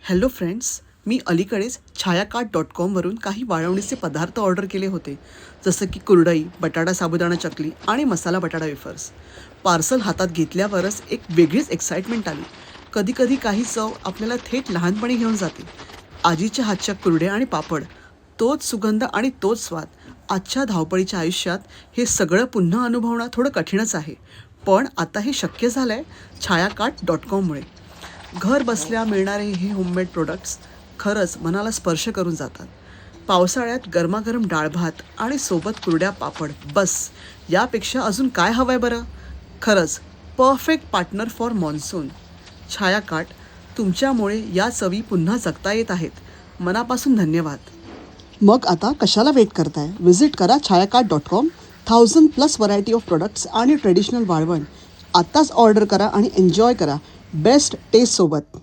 Hello friends, मी अलीकडेच छायाकार्ट.com वरून काही वाळवणीचे पदार्थ ऑर्डर केले होते, जसं की कुरडई, बटाटा साबुदाणा चकली आणि मसाला बटाटा वेफर्स. पार्सल हातात घेतल्यावरच एक वेगळीच एक्साइटमेंट आली. कधीकधी काही चव आपल्याला थेट लहानपणी घेऊन जाते. आजीच्या हातच्या कुरड्या आणि पापड, तोच सुगंध आणि तोच स्वाद. आजच्या धावपळीच्या आयुष्यात हे सगळं पुन्हा अनुभवणं थोडं कठीणच आहे, पण आता हे शक्य झालं आहे छायाकार्ट.com मुळे. घर बसल्या मिळणारे हे होममेड प्रोडक्ट्स खरंच मनाला स्पर्श करून जातात. पावसाळ्यात गरमागरम डाळ भात आणि सोबत कुरड्या पापड, बस यापेक्षा अजून काय हवंय बरं. खरंच परफेक्ट पार्टनर फॉर मॉन्सून. छायाकार्ट, तुमच्यामुळे या चवी पुन्हा जगता येत आहेत. मनापासून धन्यवाद. मग आता कशाला वेट करताय? व्हिजिट करा छायाकार्ट.com. 1000+ व्हरायटी ऑफ प्रोडक्ट्स आणि ट्रेडिशनल वाळवण. आत्ताच ऑर्डर करा आणि एन्जॉय करा बेस्ट टेस्ट सोबत.